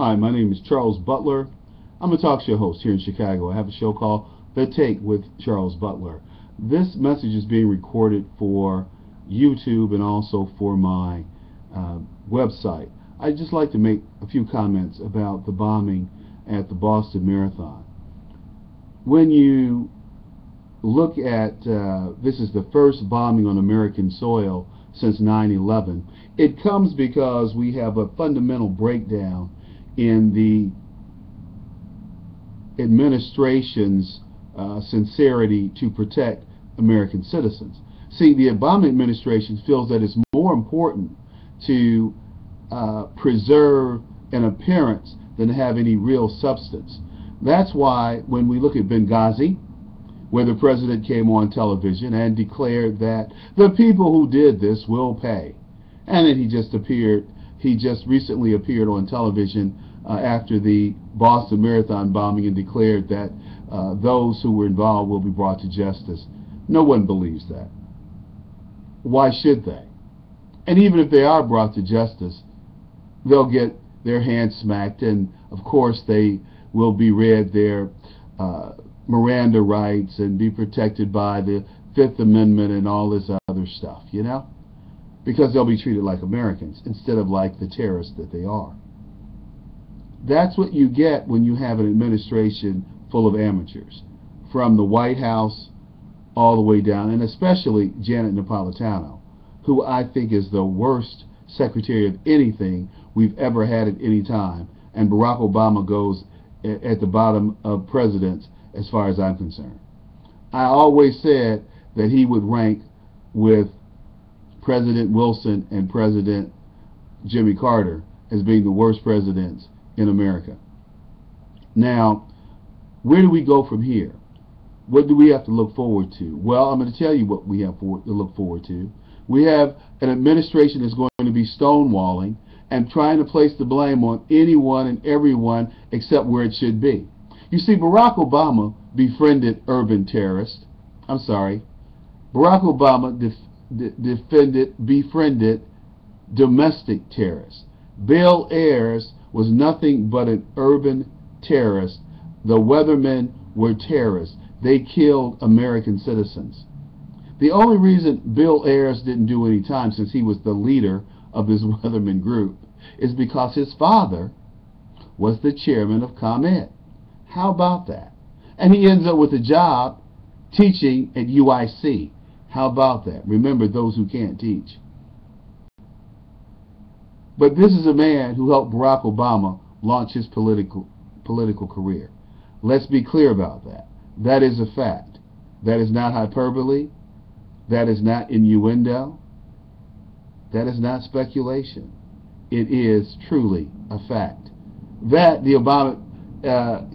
Hi, my name is Charles Butler. I'm a talk show host here in Chicago. I have a show called The Take with Charles Butler. This message is being recorded for YouTube and also for my website. I'd just like to make a few comments about the bombing at the Boston Marathon. When you look at this is the first bombing on American soil since 9/11, it comes because we have a fundamental breakdown in the administration's sincerity to protect American citizens. See, the Obama administration feels that it's more important to preserve an appearance than to have any real substance. That's why when we look at Benghazi, where the president came on television and declared that the people who did this will pay, and then he just recently appeared on television after the Boston Marathon bombing and declared that those who were involved will be brought to justice. No one believes that. Why should they? And even if they are brought to justice, they'll get their hands smacked, and of course they will be read their Miranda rights and be protected by the Fifth Amendment and all this other stuff, you know? Because they'll be treated like Americans instead of like the terrorists that they are. That's what you get when you have an administration full of amateurs, from the White House all the way down, and especially Janet Napolitano, who I think is the worst secretary of anything we've ever had at any time, and Barack Obama goes at the bottom of presidents as far as I'm concerned. I always said that he would rank with President Wilson and President Jimmy Carter as being the worst presidents in America. Now, where do we go from here? What do we have to look forward to? Well, I'm going to tell you what we have to look forward to. We have an administration that's going to be stonewalling and trying to place the blame on anyone and everyone except where it should be. You see, Barack Obama befriended urban terrorists. I'm sorry. Barack Obama befriended domestic terrorists. Bill Ayers was nothing but an urban terrorist. The weathermen were terrorists. They killed American citizens. The only reason Bill Ayers didn't do any time, since he was the leader of this weatherman group, is because his father was the chairman of ComEd. How about that? And he ends up with a job teaching at UIC. How about that? Remember those who can't teach. But this is a man who helped Barack Obama launch his political career. Let's be clear about that. That is a fact. That is not hyperbole. That is not innuendo. That is not speculation. It is truly a fact. That the Obama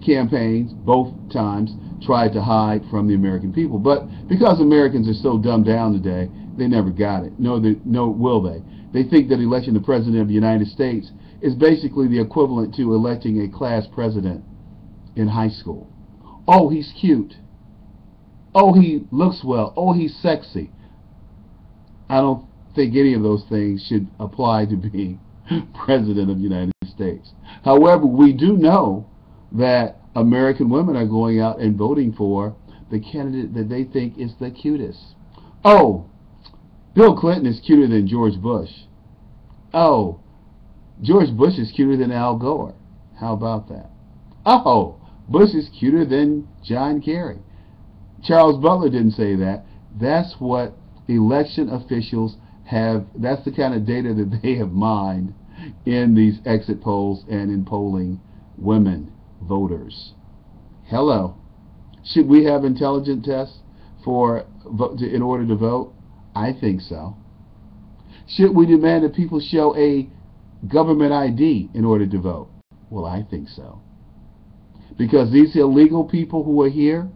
campaigns, both times, tried to hide from the American people. But because Americans are so dumbed down today, they never got it. Nor will they. They think that electing the President of the United States is basically the equivalent to electing a class president in high school. Oh, he's cute. Oh, he looks well. Oh, he's sexy. I don't think any of those things should apply to being President of the United States. However, we do know that American women are going out and voting for the candidate that they think is the cutest. Oh, Bill Clinton is cuter than George Bush. Oh, George Bush is cuter than Al Gore. How about that? Oh, Bush is cuter than John Kerry. Charles Butler didn't say that. That's what election officials have. That's the kind of data that they have mined in these exit polls and in polling women voters. Hello. Should we have intelligent tests in order to vote? I think so. Should we demand that people show a government ID in order to vote? Well, I think so. Because these illegal people who are here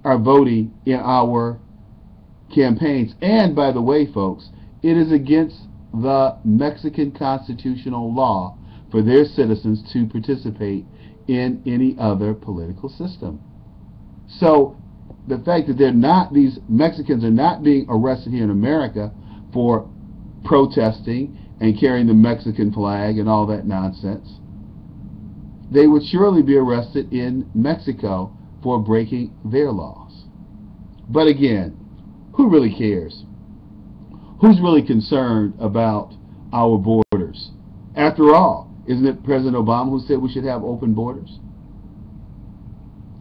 are voting in our campaigns. And by the way, folks, it is against the Mexican constitutional law for their citizens to participate in any other political system. So the fact that these Mexicans are not being arrested here in America for protesting and carrying the Mexican flag and all that nonsense, they would surely be arrested in Mexico for breaking their laws. But again, who really cares? Who's really concerned about our borders? After all, isn't it President Obama who said we should have open borders?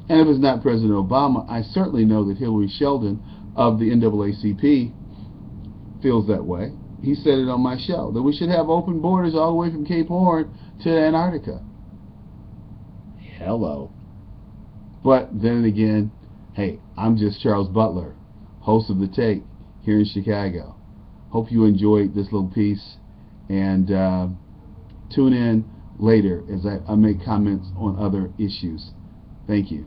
And if it's not President Obama, I certainly know that Hillary Sheldon of the NAACP feels that way. He said it on my show, that we should have open borders all the way from Cape Horn to Antarctica. Hello. But then again, hey, I'm just Charles Butler, host of The Take here in Chicago. Hope you enjoyed this little piece, and tune in later as I make comments on other issues. Thank you.